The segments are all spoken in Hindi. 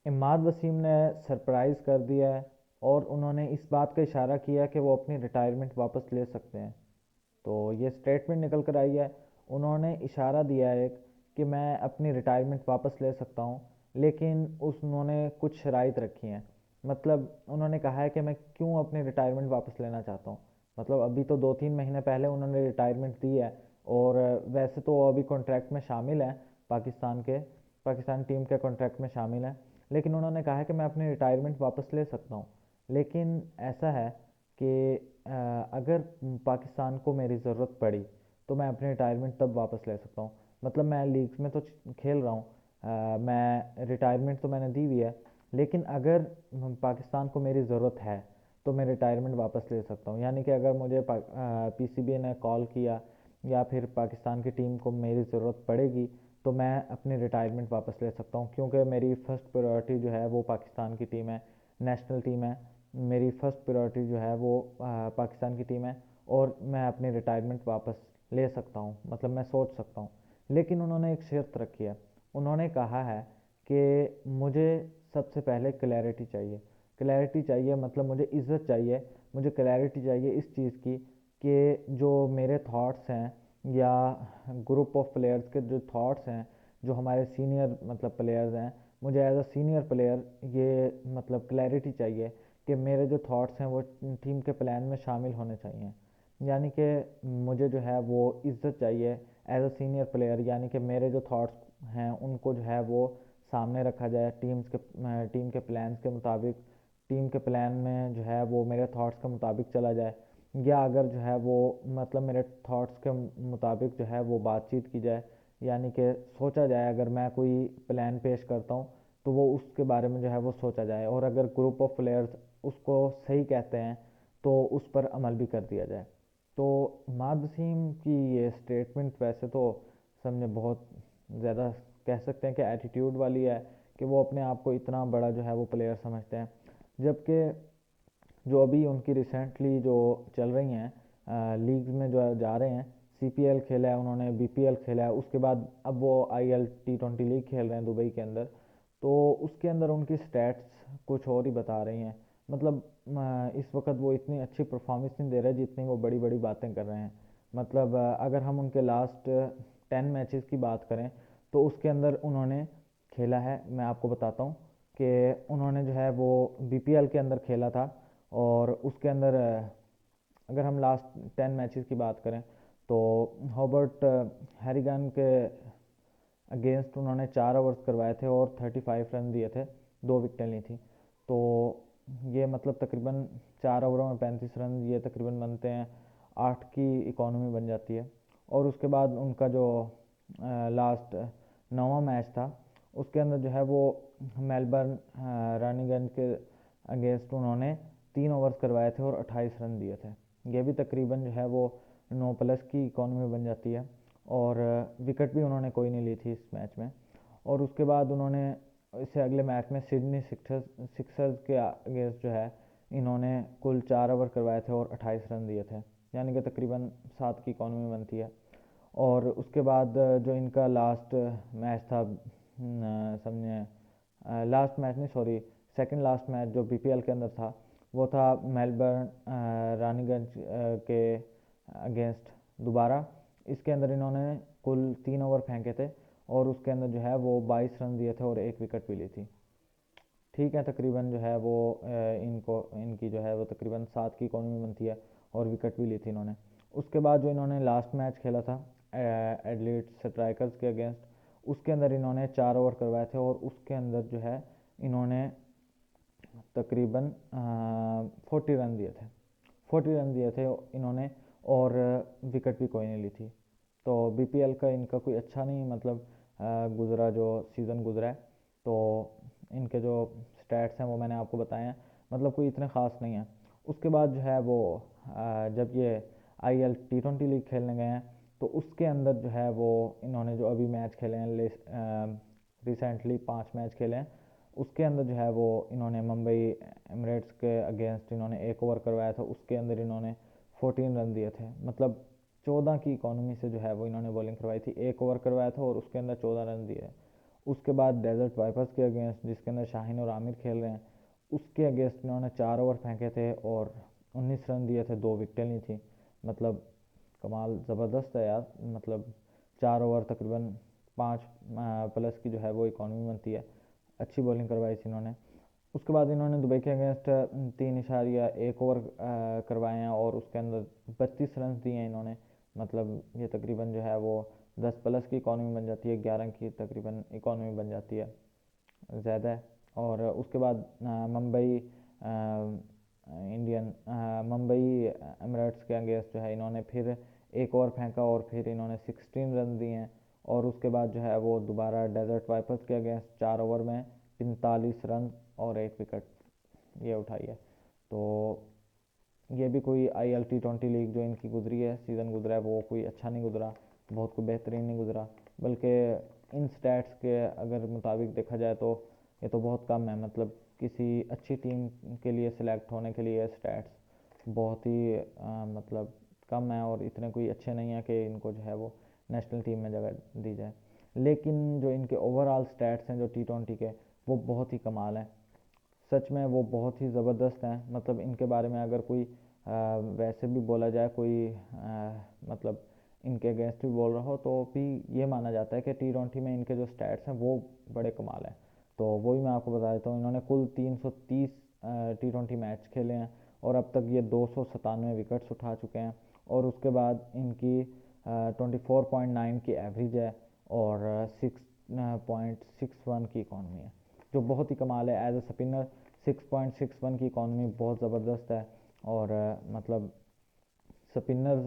इमाद वसीम ने सरप्राइज़ कर दिया है और उन्होंने इस बात का इशारा किया कि वो अपनी रिटायरमेंट वापस ले सकते हैं। तो ये स्टेटमेंट निकल कर आई है। उन्होंने इशारा दिया है एक कि मैं अपनी रिटायरमेंट वापस ले सकता हूँ, लेकिन उन्होंने कुछ शराइत रखी हैं। मतलब उन्होंने कहा है कि मैं क्यों अपनी रिटायरमेंट वापस लेना चाहता हूँ। मतलब अभी तो 2-3 महीने पहले उन्होंने रिटायरमेंट दी है, और वैसे तो वो अभी कॉन्ट्रैक्ट में शामिल हैं, पाकिस्तान टीम के कॉन्ट्रैक्ट में शामिल हैं। लेकिन उन्होंने कहा है कि मैं अपनी रिटायरमेंट वापस ले सकता हूँ। लेकिन ऐसा है कि अगर पाकिस्तान को मेरी ज़रूरत पड़ी तो मैं अपनी रिटायरमेंट तब वापस ले सकता हूँ। मतलब मैं लीग्स में तो खेल रहा हूँ, मैं रिटायरमेंट तो मैंने दी हुई है, लेकिन अगर पाकिस्तान को मेरी ज़रूरत है तो मैं रिटायरमेंट वापस ले सकता हूँ। यानी कि अगर मुझे पीसीबी ने कॉल किया या फिर पाकिस्तान की टीम को मेरी ज़रूरत पड़ेगी तो मैं अपनी रिटायरमेंट वापस ले सकता हूँ, क्योंकि मेरी फ़र्स्ट प्रायोरिटी जो है वो पाकिस्तान की टीम है, नेशनल टीम है। मेरी फ़र्स्ट प्रायोरिटी जो है वो पाकिस्तान की टीम है, और मैं अपनी रिटायरमेंट वापस ले सकता हूँ, मतलब मैं सोच सकता हूँ। लेकिन उन्होंने एक शर्त रखी है। उन्होंने कहा है कि मुझे सबसे पहले क्लैरिटी चाहिए। क्लैरिटी चाहिए मतलब मुझे इज़्ज़त चाहिए, मुझे क्लैरिटी चाहिए इस चीज़ की कि जो मेरे थॉट्स हैं या ग्रुप ऑफ प्लेयर्स के जो थॉट्स हैं, जो हमारे सीनियर मतलब प्लेयर्स हैं, मुझे एज अ सीनियर प्लेयर ये मतलब क्लैरिटी चाहिए कि मेरे जो थॉट्स हैं वो टीम के प्लान में शामिल होने चाहिए। यानी कि मुझे जो है वो इज़्ज़त चाहिए एज अ सीनियर प्लेयर, यानी कि मेरे जो थॉट्स हैं उनको जो है वो सामने रखा जाए, टीम के प्लान्स के मुताबिक, टीम के प्लान में जो है वो मेरे थॉट्स के मुताबिक चला जाए। या अगर जो है वो मतलब मेरे थॉट्स के मुताबिक जो है वो बातचीत की जाए, यानी कि सोचा जाए, अगर मैं कोई प्लान पेश करता हूँ तो वो उसके बारे में जो है वो सोचा जाए, और अगर ग्रुप ऑफ प्लेयर्स उसको सही कहते हैं तो उस पर अमल भी कर दिया जाए। तो माद वसीम की ये स्टेटमेंट वैसे तो समझे बहुत ज़्यादा कह सकते हैं कि एटीट्यूड वाली है, कि वो अपने आप को इतना बड़ा जो है वो प्लेयर समझते हैं। जबकि जो अभी उनकी रिसेंटली जो चल रही हैं लीग्स में जो जा रहे हैं, सीपीएल खेला है उन्होंने, बीपीएल खेला है, उसके बाद अब वो आईएल T20 लीग खेल रहे हैं दुबई के अंदर। तो उसके अंदर उनकी स्टैट्स कुछ और ही बता रही हैं। मतलब इस वक्त वो इतनी अच्छी परफॉर्मेंस नहीं दे रहे जितनी वो बड़ी बड़ी बातें कर रहे हैं। मतलब अगर हम उनके लास्ट 10 मैचेस की बात करें तो उसके अंदर उन्होंने खेला है, मैं आपको बताता हूँ कि उन्होंने जो है वो बीपीएल के अंदर खेला था, और उसके अंदर अगर हम लास्ट 10 मैचेस की बात करें तो हॉबर्ट हैरिगन के अगेंस्ट उन्होंने 4 ओवर्स करवाए थे और 35 रन दिए थे, 2 विकेटें ली थी। तो ये मतलब तकरीबन 4 ओवरों में 35 रन ये तकरीबन बनते हैं 8 की इकॉनमी बन जाती है। और उसके बाद उनका जो लास्ट 9वां मैच था उसके अंदर जो है वो मेलबर्न रानीगंज के अगेंस्ट उन्होंने 3 ओवर्स करवाए थे और 28 रन दिए थे। ये भी तकरीबन जो है वो 9+ की इकॉनमी बन जाती है, और विकेट भी उन्होंने कोई नहीं ली थी इस मैच में। और उसके बाद उन्होंने इससे अगले मैच में सिडनी सिक्सर्स के अगेंस्ट जो है इन्होंने कुल 4 ओवर करवाए थे और 28 रन दिए थे, यानी कि तकरीबन 7 की इकॉनमी बनती है। और उसके बाद जो इनका लास्ट मैच था, समझे लास्ट मैच नहीं, सॉरी, सेकंड लास्ट मैच जो बीपीएल के अंदर था वो था मेलबर्न रानीगंज के अगेंस्ट दोबारा। इसके अंदर इन्होंने कुल 3 ओवर फेंके थे, और उसके अंदर जो है वो 22 रन दिए थे और 1 विकेट भी ली थी। ठीक है, तकरीबन जो है वो इनको इनकी जो है वो तकरीबन 7 की इकॉनमी बनती है, और विकेट भी ली थी इन्होंने। उसके बाद जो इन्होंने लास्ट मैच खेला था एडलेड स्ट्राइकर्स के अगेंस्ट, उसके अंदर इन्होंने 4 ओवर करवाए थे, और उसके अंदर जो है इन्होंने तकरीबन 40 रन दिए थे, 40 रन दिए थे इन्होंने, और विकेट भी कोई नहीं ली थी। तो बीपीएल का इनका कोई अच्छा नहीं मतलब गुजरा, जो सीज़न गुजरा है। तो इनके जो स्टैट्स हैं वो मैंने आपको बताए हैं, मतलब कोई इतने ख़ास नहीं है। उसके बाद जो है वो जब ये आईएल T20 लीग खेलने गए हैं तो उसके अंदर जो है वो इन्होंने जो अभी मैच खेले हैं, रिसेंटली 5 मैच खेले हैं, उसके अंदर जो है वो इन्होंने मुंबई एमिरेट्स के अगेंस्ट इन्होंने 1 ओवर करवाया था, उसके अंदर इन्होंने 14 रन दिए थे। मतलब 14 की इकॉनमी से जो है वो इन्होंने बॉलिंग करवाई थी, 1 ओवर करवाया था और उसके अंदर 14 रन दिए। उसके बाद डेजर्ट वाइपर्स के अगेंस्ट, जिसके अंदर शाहीन और आमिर खेल रहे हैं, उसके अगेंस्ट इन्होंने 4 ओवर फेंके थे और 19 रन दिए थे, 2 विकेटें ली थी। मतलब कमाल ज़बरदस्त है यार। मतलब 4 ओवर तकरीबन 5 प्लस की जो है वो इकॉनमी बनती है। अच्छी बॉलिंग करवाई थी इन्होंने। उसके बाद इन्होंने दुबई के अगेंस्ट 3.1 ओवर करवाए हैं और उसके अंदर 32 रन दिए हैं इन्होंने। मतलब ये तकरीबन जो है वो 10 प्लस की इकॉनमी बन जाती है, 11 की तकरीबन इकॉनमी बन जाती है, ज़्यादा है। और उसके बाद मुंबई मुंबई एमिरेट्स के अगेंस्ट जो है इन्होंने फिर 1 ओवर फेंका और फिर इन्होंने 16 रन दिए हैं। और उसके बाद जो है वो दोबारा डेजर्ट वाइपर्स के अगेंस्ट 4 ओवर में 45 रन और 1 विकेट ये उठाई है। तो ये भी कोई IL T20 लीग जो इनकी गुजरी है, सीज़न गुजरा है, वो कोई अच्छा नहीं गुजरा, बहुत कोई बेहतरीन नहीं गुजरा। बल्कि इन स्टैट्स के अगर मुताबिक देखा जाए तो ये तो बहुत कम है। मतलब किसी अच्छी टीम के लिए सिलेक्ट होने के लिए स्टैट्स बहुत ही मतलब कम है और इतने कोई अच्छे नहीं हैं कि इनको जो है वो नेशनल टीम में जगह दी जाए। लेकिन जो इनके ओवरऑल स्टैट्स हैं जो T20 के, वो बहुत ही कमाल हैं। सच में वो बहुत ही ज़बरदस्त हैं। मतलब इनके बारे में अगर कोई वैसे भी बोला जाए, कोई मतलब इनके अगेंस्ट भी बोल रहा हो, तो भी ये माना जाता है कि T20 में इनके जो स्टैट्स हैं वो बड़े कमाल हैं। तो वही मैं आपको बता देता हूँ। इन्होंने कुल 330 T20 मैच खेले हैं और अब तक ये 297 विकेट्स उठा चुके हैं। और उसके बाद इनकी 24.9 की एवरेज है और 6.61 की इकॉनमी है, जो बहुत ही कमाल है। एज ए स्पिनर 6.61 की इकॉनमी बहुत ज़बरदस्त है। और मतलब स्पिनर्स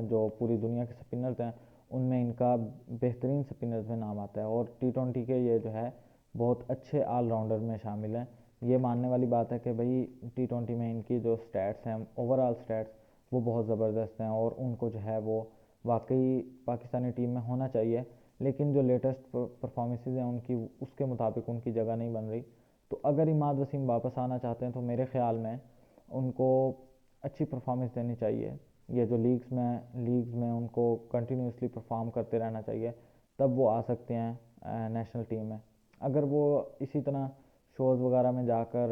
जो पूरी दुनिया के स्पिनर्स हैं उनमें इनका बेहतरीन स्पिनर्स में नाम आता है और T20 के ये जो है बहुत अच्छे ऑलराउंडर में शामिल हैं। ये मानने वाली बात है कि भाई T20 में इनकी जो स्टैट्स हैं, ओवरऑल स्टैट्स, वो बहुत ज़बरदस्त हैं और उनको जो है वो वाकई पाकिस्तानी टीम में होना चाहिए। लेकिन जो लेटेस्ट परफॉर्मेंसेज हैं उनकी, उसके मुताबिक उनकी जगह नहीं बन रही। तो अगर इमाद वसीम वापस आना चाहते हैं तो मेरे ख्याल में उनको अच्छी परफॉर्मेंस देनी चाहिए। ये जो लीग्स में उनको कंटिन्यूसली परफॉर्म करते रहना चाहिए, तब वो आ सकते हैं नेशनल टीम में। अगर वो इसी तरह शोज़ वगैरह में जाकर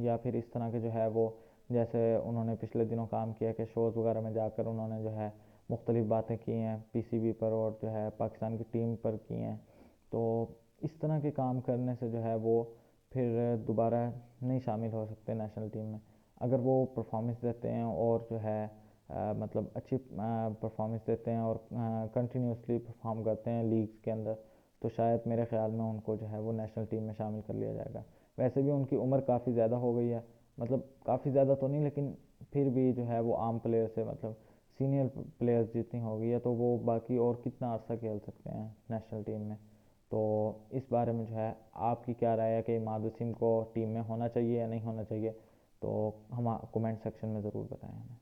या फिर इस तरह के जो है वो, जैसे उन्होंने पिछले दिनों काम किया कि शोज़ वगैरह में जाकर उन्होंने जो है मुख्तलिफ़ बातें की हैं PCB पर और जो है पाकिस्तान की टीम पर की हैं, तो इस तरह के काम करने से जो है वो फिर दोबारा नहीं शामिल हो सकते नेशनल टीम में। अगर वो परफॉर्मेंस देते हैं और जो है मतलब अच्छी परफॉर्मेंस देते हैं और कंटिन्यूसली परफॉर्म करते हैं लीग्स के अंदर, तो शायद मेरे ख्याल में उनको जो है वो नेशनल टीम में शामिल कर लिया जाएगा। वैसे भी उनकी उम्र काफ़ी ज़्यादा हो गई है। मतलब काफ़ी ज़्यादा तो नहीं, लेकिन फिर भी जो है वो आम प्लेयर से, मतलब सीनियर प्लेयर्स जितनी हो गई है, तो वो बाकी और कितना अर्सा खेल सकते हैं नेशनल टीम में। तो इस बारे में जो है आपकी क्या राय है कि इमाद वसीम को टीम में होना चाहिए या नहीं होना चाहिए? तो हम कमेंट सेक्शन में ज़रूर बताएं हमें।